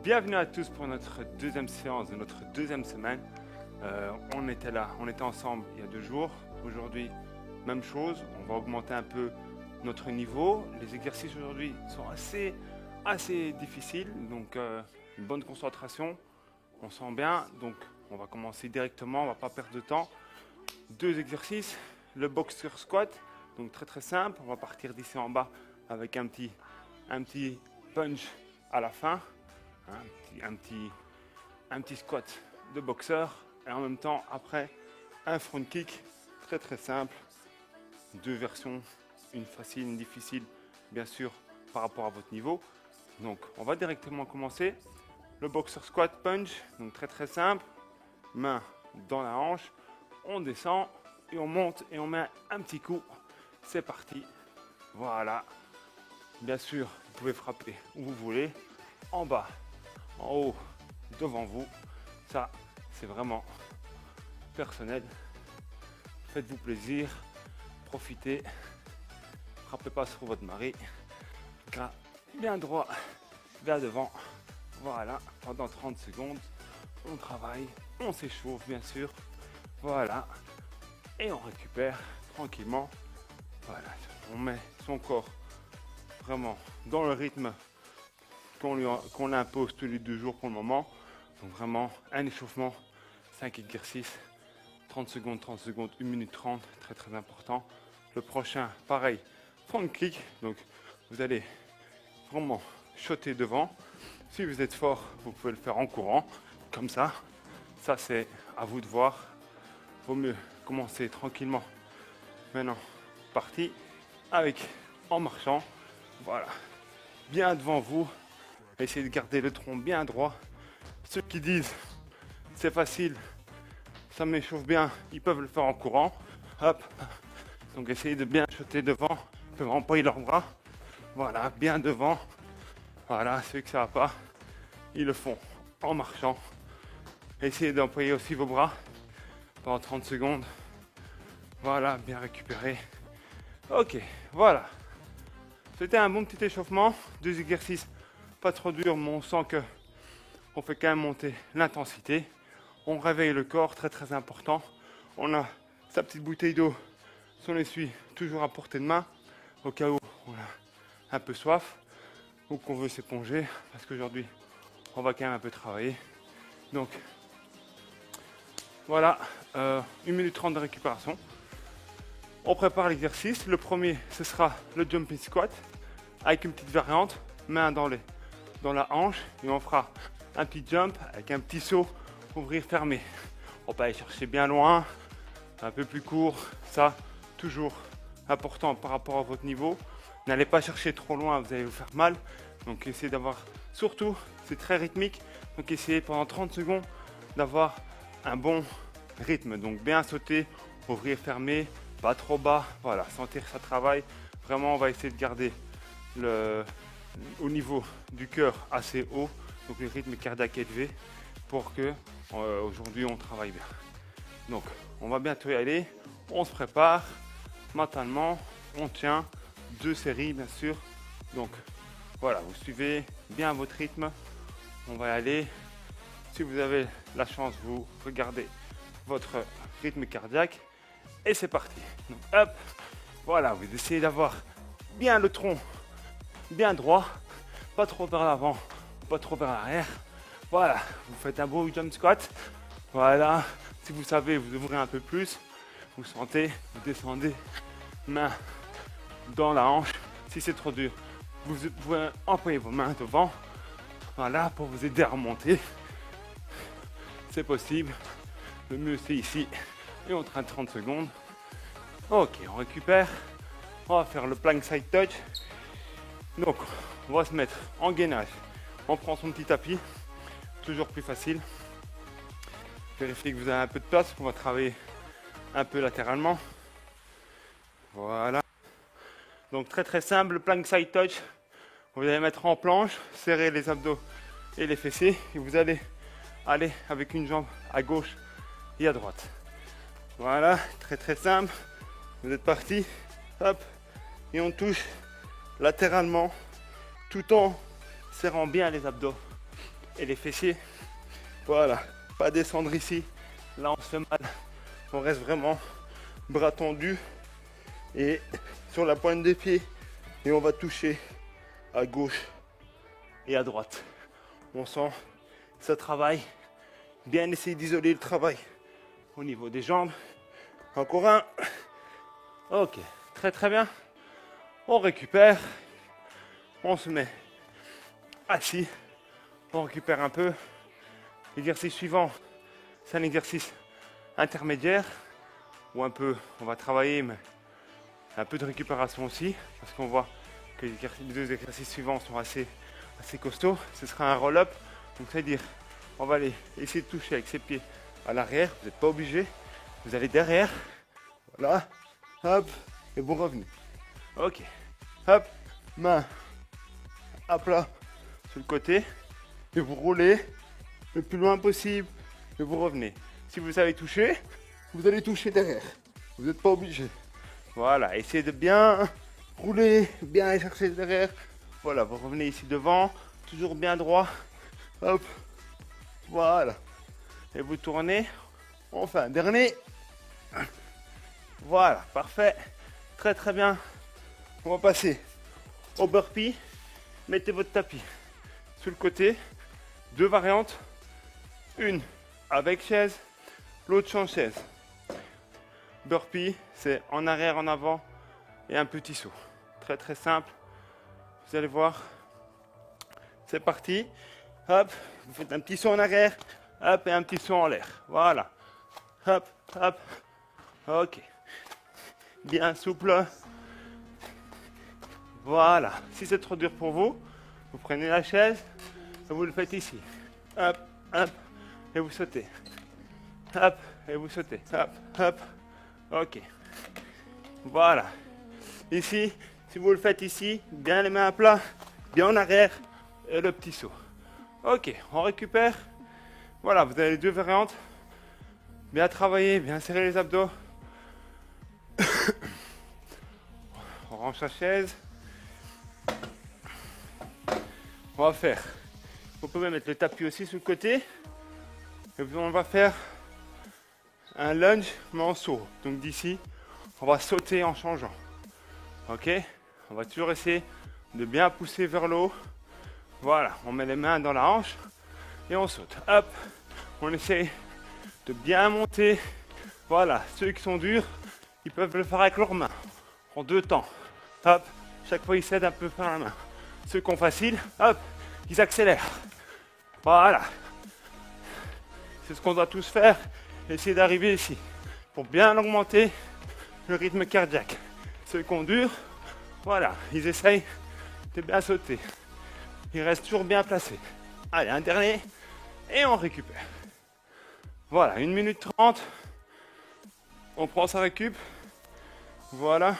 Bienvenue à tous pour notre deuxième séance de notre deuxième semaine. On était là, on était ensemble il y a 2 jours. Aujourd'hui, même chose, on va augmenter un peu notre niveau. Les exercices aujourd'hui sont assez difficiles, donc une bonne concentration, on sent bien. Donc on va commencer directement, on ne va pas perdre de temps. 2 exercices, le boxer squat, donc très simple. On va partir d'ici en bas avec un petit punch à la fin. Un petit squat de boxeur et en même temps après un front kick très simple. 2 versions, une facile, une difficile, bien sûr par rapport à votre niveau. Donc on va directement commencer. Le boxer squat punch, donc très simple, main dans la hanche, on descend et on monte et on met un petit coup. C'est parti, voilà. Bien sûr vous pouvez frapper où vous voulez, en bas, en haut, devant vous. Ça, c'est vraiment personnel. Faites-vous plaisir, profitez. Frappez pas sur votre mari. Bien droit, vers devant. Voilà, pendant 30 secondes, on travaille, on s'échauffe bien sûr. Voilà, et on récupère tranquillement. Voilà, on met son corps vraiment dans le rythme qu'on impose tous les 2 jours pour le moment. Donc vraiment un échauffement, 5 exercices, 30 secondes, 1 minute 30, très important. Le prochain, pareil, front kick, donc vous allez vraiment shotter devant. Si vous êtes fort, vous pouvez le faire en courant, comme ça. Ça c'est à vous de voir. Vaut mieux commencer tranquillement. Maintenant, parti avec en marchant. Voilà, bien devant vous. Essayez de garder le tronc bien droit. Ceux qui disent c'est facile, ça m'échauffe bien, ils peuvent le faire en courant. Hop. Donc essayez de bien shotter devant. Ils peuvent employer leurs bras. Voilà, bien devant. Voilà, ceux que ça va pas, ils le font en marchant. Essayez d'employer aussi vos bras pendant 30 secondes. Voilà, bien récupéré. Ok, voilà. C'était un bon petit échauffement. 2 exercices pas trop dur, mais on sent que on fait quand même monter l'intensité. On réveille le corps, très important. On a sa petite bouteille d'eau, son essuie toujours à portée de main, au cas où on a un peu soif ou qu'on veut s'éponger, parce qu'aujourd'hui on va quand même un peu travailler. Donc voilà, 1 minute 30 de récupération. On prépare l'exercice. Le premier, ce sera le jumping squat avec une petite variante, main dans la hanche, et on fera un petit jump avec un petit saut, ouvrir, fermer. On peut aller chercher bien loin, un peu plus court, ça toujours important par rapport à votre niveau. N'allez pas chercher trop loin, vous allez vous faire mal. Donc essayez d'avoir, surtout c'est très rythmique, donc essayez pendant 30 secondes d'avoir un bon rythme. Donc bien sauter, ouvrir, fermer, pas trop bas, voilà, sentir ça travaille. Vraiment on va essayer de garder au niveau du cœur assez haut, donc le rythme cardiaque élevé, pour que aujourd'hui on travaille bien. Donc on va bientôt y aller, on se prépare mentalement, on tient 2 séries bien sûr. Donc voilà, vous suivez bien votre rythme, on va y aller. Si vous avez la chance, vous regardez votre rythme cardiaque et c'est parti. Donc hop, voilà, vous essayez d'avoir bien le tronc bien droit, pas trop vers l'avant, pas trop vers l'arrière. Voilà, vous faites un beau jump squat. Voilà, si vous savez, vous ouvrez un peu plus, vous sentez, vous descendez, main dans la hanche. Si c'est trop dur, vous pouvez employer vos mains devant, voilà, pour vous aider à remonter. C'est possible. Le mieux c'est ici. Et on traîne 30 secondes. Ok, on récupère. On va faire le plank side touch. Donc, on va se mettre en gainage. On prend son petit tapis, toujours plus facile. Vérifiez que vous avez un peu de place, on va travailler un peu latéralement. Voilà. Donc très simple, le plank side touch. Vous allez mettre en planche, serrer les abdos et les fessiers. Et vous allez aller avec une jambe à gauche et à droite. Voilà, très simple. Vous êtes parti. Hop. Et on touche latéralement tout en serrant bien les abdos. et les fessiers. Voilà, pas descendre ici. Là, on se fait mal. On reste vraiment bras tendus et sur la pointe des pieds. Et on va toucher à gauche et à droite. On sent ça travaille. Bien essayer d'isoler le travail au niveau des jambes. Encore un. Ok, très très bien. On récupère. On se met assis. On récupère un peu. L'exercice suivant, c'est un exercice intermédiaire où un peu, on va travailler, mais un peu de récupération aussi, parce qu'on voit que les deux exercices suivants sont assez costauds. Ce sera un roll-up, donc c'est-à-dire, on va aller essayer de toucher avec ses pieds à l'arrière. Vous n'êtes pas obligé. Vous allez derrière. Voilà. Hop. Et vous revenez. Ok. Hop. Main à plat sur le côté. Et vous roulez le plus loin possible. Et vous revenez. Si vous avez touché, vous allez toucher derrière. Vous n'êtes pas obligé. Voilà. Essayez de bien rouler, bien aller chercher derrière. Voilà. Vous revenez ici devant. Toujours bien droit. Hop. Voilà. Et vous tournez. On fait un dernier. Voilà. Parfait. Très très bien. On va passer au burpee. Mettez votre tapis sur le côté. Deux variantes. Une avec chaise, l'autre sans chaise. Burpee, c'est en arrière, en avant et un petit saut. Très très simple. Vous allez voir. C'est parti. Hop, vous faites un petit saut en arrière. Hop, et un petit saut en l'air. Voilà. Hop, hop. Ok. Bien souple. Voilà. Si c'est trop dur pour vous, vous prenez la chaise et vous le faites ici. Hop, hop. Et vous sautez. Hop, et vous sautez. Hop, hop. Ok. Voilà. Ici, si vous le faites ici, bien les mains à plat, bien en arrière et le petit saut. Ok, on récupère. Voilà, vous avez les deux variantes. Bien travailler, bien serrer les abdos. On range sa chaise. On va faire. Vous pouvez mettre le tapis aussi sur le côté. Et puis on va faire un lunge mais en saut. Donc d'ici, on va sauter en changeant. Ok? On va toujours essayer de bien pousser vers le haut. Voilà, on met les mains dans la hanche et on saute. Hop, on essaie de bien monter. Voilà, ceux qui sont durs, ils peuvent le faire avec leurs mains. En deux temps. Hop, chaque fois ils s'aident un peu par la main. Ceux qui ont facile, hop, ils accélèrent. Voilà. C'est ce qu'on doit tous faire. Essayer d'arriver ici pour bien augmenter le rythme cardiaque. Ceux qui ont dur, voilà, ils essayent de bien sauter. Ils restent toujours bien placés. Allez, un dernier et on récupère. Voilà, 1 minute 30. On prend sa récup. Voilà.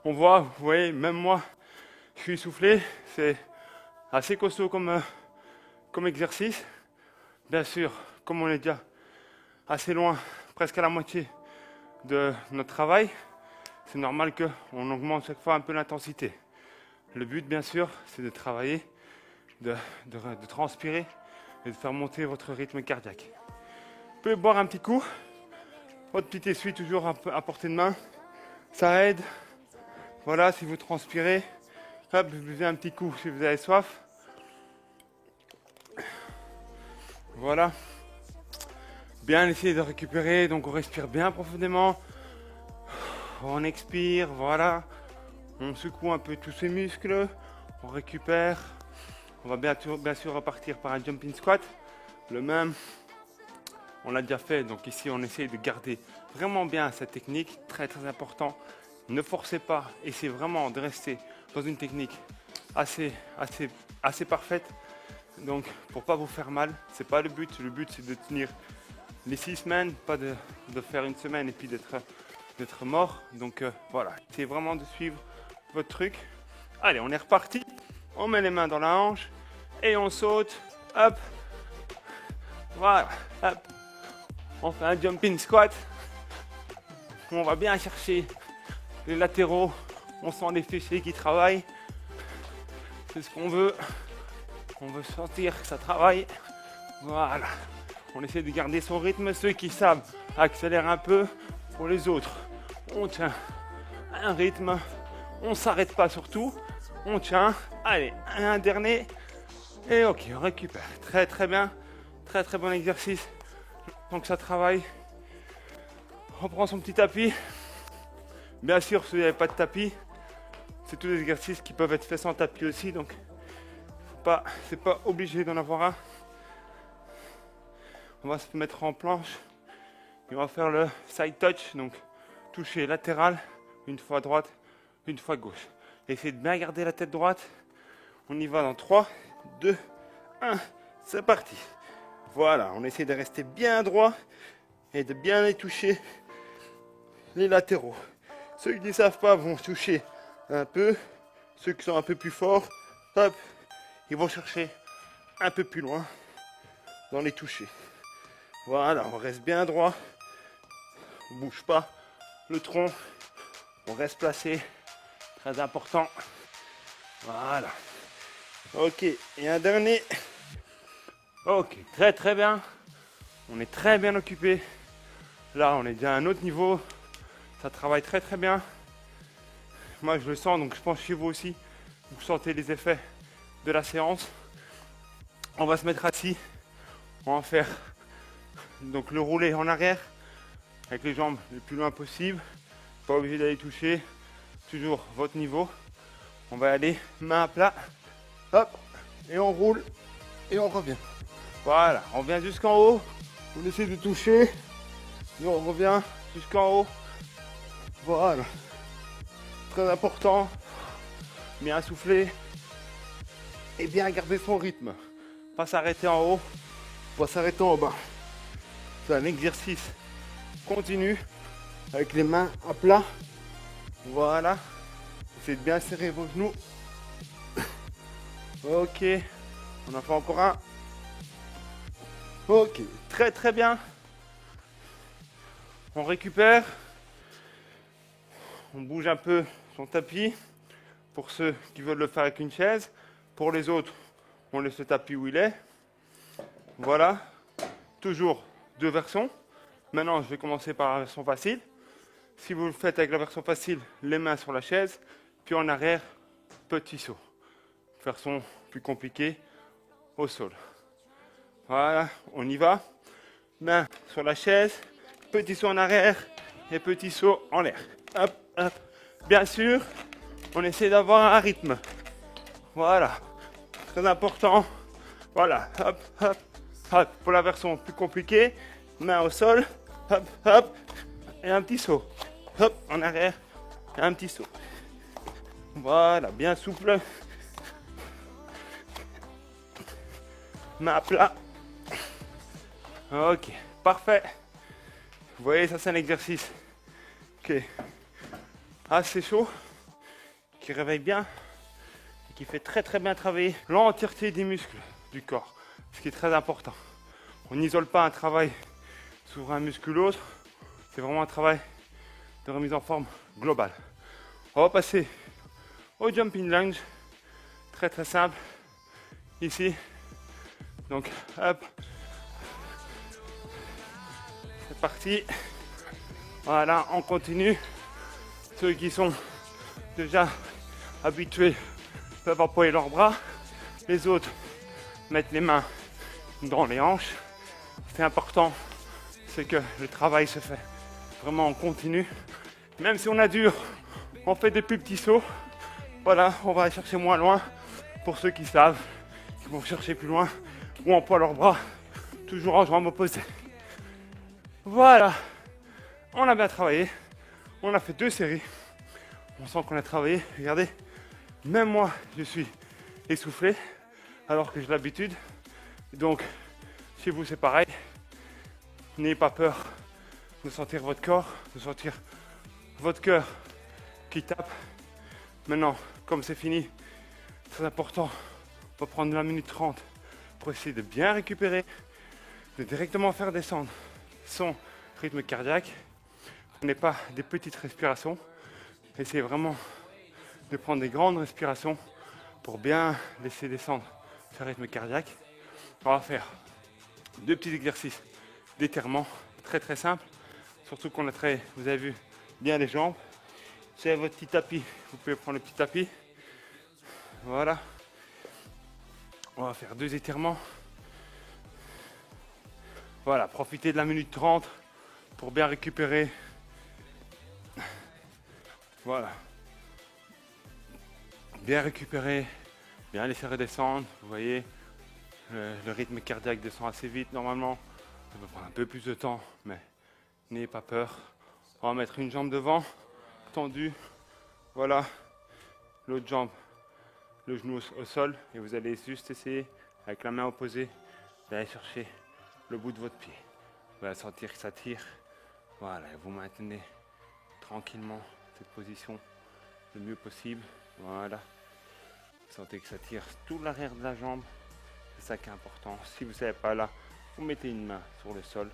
On voit, vous voyez, même moi, je suis essoufflé. C'est assez costaud comme exercice. Bien sûr, comme on est déjà assez loin, presque à la moitié de notre travail, c'est normal qu'on augmente chaque fois un peu l'intensité. Le but, bien sûr, c'est de travailler, de transpirer et de faire monter votre rythme cardiaque. Vous pouvez boire un petit coup. Votre petit essuie toujours à portée de main. Ça aide. Voilà, si vous transpirez, hop, vous buvez un petit coup si vous avez soif. Voilà. Bien essayer de récupérer, donc on respire bien profondément. On expire, voilà. On secoue un peu tous ses muscles. On récupère. On va bien sûr repartir par un jumping squat. Le même, on l'a déjà fait, donc ici on essaye de garder vraiment bien cette technique, très très important. Ne forcez pas, essayez vraiment de rester dans une technique assez parfaite. Donc pour pas vous faire mal, c'est pas le but. Le but c'est de tenir les 6 semaines, pas de faire une semaine et puis d'être mort. Donc voilà, essayez vraiment de suivre votre truc. Allez, on est reparti. On met les mains dans la hanche et on saute. Hop. Voilà. Hop. On fait un jumping squat. On va bien chercher les latéraux. On sent les fessiers qui travaillent. C'est ce qu'on veut. On veut sentir que ça travaille. Voilà. On essaie de garder son rythme. Ceux qui savent accélèrent un peu. Pour les autres, on tient un rythme. On ne s'arrête pas surtout. On tient. Allez, un dernier. Et ok, on récupère. Très très bien. Très très bon exercice. Donc ça travaille. On prend son petit tapis. Bien sûr, si vous n'avez pas de tapis, c'est tous les exercices qui peuvent être faits sans tapis aussi. Donc c'est pas obligé d'en avoir un. On va se mettre en planche. Et on va faire le side touch. Donc toucher latéral. Une fois à droite, une fois à gauche. Essayez de bien garder la tête droite. On y va dans 3, 2, 1. C'est parti. Voilà, on essaie de rester bien droit et de bien les toucher les latéraux. Ceux qui ne savent pas vont toucher un peu. Ceux qui sont un peu plus forts, hop, ils vont chercher un peu plus loin dans les touchés. Voilà, on reste bien droit. On ne bouge pas le tronc. On reste placé. Très important. Voilà. Ok, et un dernier. Ok, très très bien. On est très bien occupé. Là, on est déjà à un autre niveau. Ça travaille très très bien. Moi, je le sens, donc je pense chez vous aussi. Vous sentez les effets de la séance. On va se mettre assis. On va faire donc le roulé en arrière avec les jambes le plus loin possible. Pas obligé d'aller toucher. Toujours votre niveau. On va aller main à plat. Hop, et on roule et on revient. Voilà, on vient jusqu'en haut. On essaie de toucher. Et on revient jusqu'en haut. Voilà. Très important. Bien souffler. Et bien garder son rythme. Pas s'arrêter en haut. Pas s'arrêter en bas. C'est un exercice continu. Avec les mains à plat. Voilà. Essayez de bien serrer vos genoux. Ok. On en fait encore un. Ok. Très très bien. On récupère. On bouge un peu son tapis. Pour ceux qui veulent le faire avec une chaise. Pour les autres, on laisse le tapis où il est. Voilà. Toujours deux versions. Maintenant, je vais commencer par la version facile. Si vous le faites avec la version facile, les mains sur la chaise. Puis en arrière, petit saut. Version plus compliquée, au sol. Voilà, on y va. Main sur la chaise. Petit saut en arrière et petit saut en l'air. Hop, hop. Bien sûr, on essaie d'avoir un rythme. Voilà, très important. Voilà, hop, hop, hop. Pour la version plus compliquée, main au sol, hop, hop, et un petit saut. Hop, en arrière, et un petit saut. Voilà, bien souple. Main à plat. Ok, parfait. Vous voyez, ça c'est un exercice qui est assez chaud, qui réveille bien et qui fait très très bien travailler l'entièreté des muscles du corps, ce qui est très important. On n'isole pas un travail sur un muscle ou l'autre, c'est vraiment un travail de remise en forme globale. On va passer au jumping lunge, très très simple, ici. Donc hop, c'est parti. Voilà, on continue. Ceux qui sont déjà habitués peuvent employer leurs bras. Les autres mettent les mains dans les hanches. C'est important, c'est que le travail se fait vraiment en continu. Même si on a dur, on fait des plus petits sauts. Voilà, on va aller chercher moins loin. Pour ceux qui savent, qui vont chercher plus loin ou emploient leurs bras, toujours en jambes opposées. Voilà, on a bien travaillé. On a fait 2 séries. On sent qu'on a travaillé. Regardez, même moi, je suis essoufflé alors que j'ai l'habitude. Donc, chez vous, c'est pareil. N'ayez pas peur de sentir votre corps, de sentir votre cœur qui tape. Maintenant, comme c'est fini, très important, on va prendre 1 minute 30 pour essayer de bien récupérer, de directement faire descendre son rythme cardiaque. Prenez pas des petites respirations. Essayez vraiment de prendre des grandes respirations pour bien laisser descendre ce rythme cardiaque. On va faire 2 petits exercices d'étirement très très simples. Surtout qu'on a vous avez vu, bien les jambes. Si vous avez votre petit tapis, vous pouvez prendre le petit tapis. Voilà. On va faire 2 étirements. Voilà, profitez de la minute 30 pour bien récupérer. Voilà. Bien récupérer, bien laisser redescendre. Vous voyez, le rythme cardiaque descend assez vite normalement. Ça peut prendre un peu plus de temps, mais n'ayez pas peur. On va mettre une jambe devant, tendue. Voilà. L'autre jambe, le genou au sol. Et vous allez juste essayer, avec la main opposée, d'aller chercher le bout de votre pied. Vous allez sentir que ça tire. Voilà, et vous maintenez tranquillement cette position le mieux possible. Voilà. Vous sentez que ça tire tout l'arrière de la jambe. C'est ça qui est important. Si vous ne savez pas là, vous mettez une main sur le sol.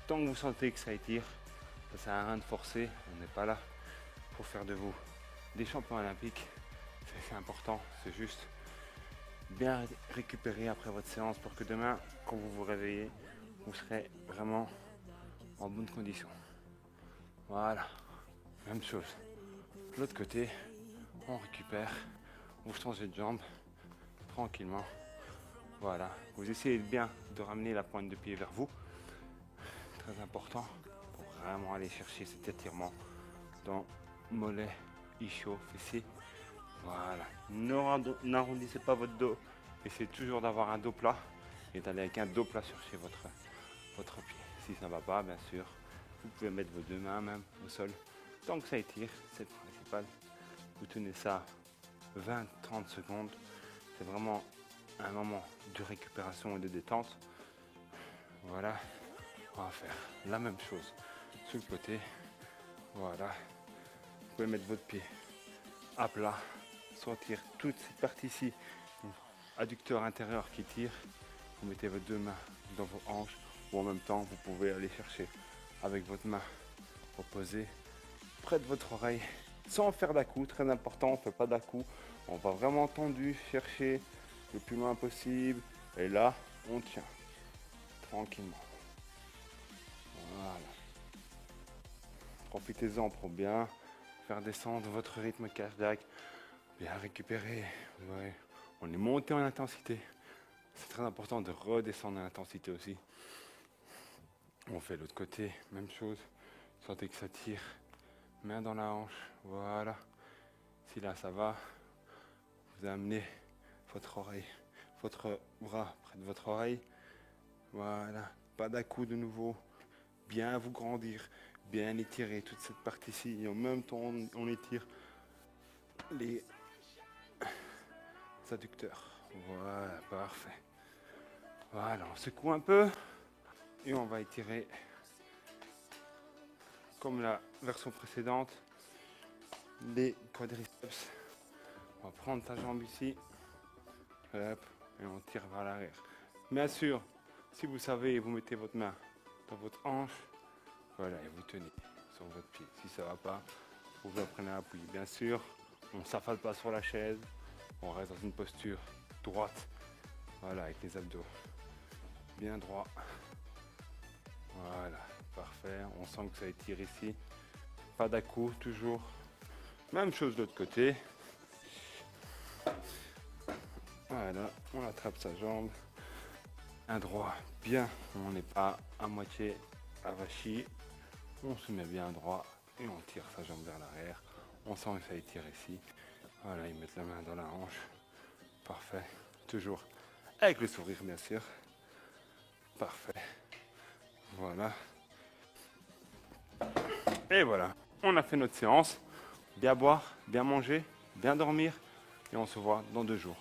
Tant que vous sentez que ça étire, ça ne sert à rien de forcer. On n'est pas là pour faire de vous des champions olympiques. C'est important. C'est juste bien récupérer après votre séance pour que demain, quand vous vous réveillez, vous serez vraiment en bonne condition. Voilà. Même chose. De l'autre côté, on récupère. Vous changez de jambe tranquillement. Voilà. Vous essayez bien de ramener la pointe de pied vers vous. Très important pour vraiment aller chercher cet étirement dans mollet, ischio, fessier. Voilà. N'arrondissez pas votre dos. Essayez toujours d'avoir un dos plat et d'aller avec un dos plat chercher votre pied. Si ça ne va pas, bien sûr, vous pouvez mettre vos 2 mains même au sol. Tant que ça étire, c'est le principal. Vous tenez ça 20-30 secondes. C'est vraiment un moment de récupération et de détente. Voilà. On va faire la même chose sur le côté. Voilà. Vous pouvez mettre votre pied à plat. Sentir toute cette partie ici, adducteur intérieur qui tire. Vous mettez vos 2 mains dans vos hanches ou en même temps vous pouvez aller chercher avec votre main opposée près de votre oreille sans faire d'à-coups. Très important, on ne fait pas d'à-coups. On va vraiment tendu chercher le plus loin possible et là on tient tranquillement. Voilà. Profitez-en pour bien faire descendre votre rythme cardiaque. Bien récupérer. Ouais. On est monté en intensité. C'est très important de redescendre en intensité aussi. On fait l'autre côté, même chose. Sentez que ça tire. Main dans la hanche. Voilà. Si là ça va, vous amenez votre oreille, votre bras près de votre oreille. Voilà. Pas d'à-coups de nouveau. Bien vous grandir. Bien étirer toute cette partie-ci. Et en même temps, on étire les adducteurs. Voilà, parfait. Voilà, on secoue un peu et on va étirer comme la version précédente les quadriceps. On va prendre ta jambe ici, hop, et on tire vers l'arrière. Bien sûr, si vous savez, vous mettez votre main dans votre hanche, voilà, et vous tenez sur votre pied. Si ça ne va pas, vous prenez un appui. Bien sûr, on ne s'affale pas sur la chaise. On reste dans une posture droite, voilà, avec les abdos bien droits. Voilà, parfait. On sent que ça étire ici. Pas d'à-coups, toujours. Même chose de l'autre côté. Voilà, on attrape sa jambe. Un droit bien, on n'est pas à moitié avachi. On se met bien droit et on tire sa jambe vers l'arrière. On sent que ça étire ici. Voilà, ils mettent la main dans la hanche. Parfait. Toujours avec le sourire, bien sûr. Parfait. Voilà. Et voilà. On a fait notre séance. Bien boire, bien manger, bien dormir. Et on se voit dans 2 jours.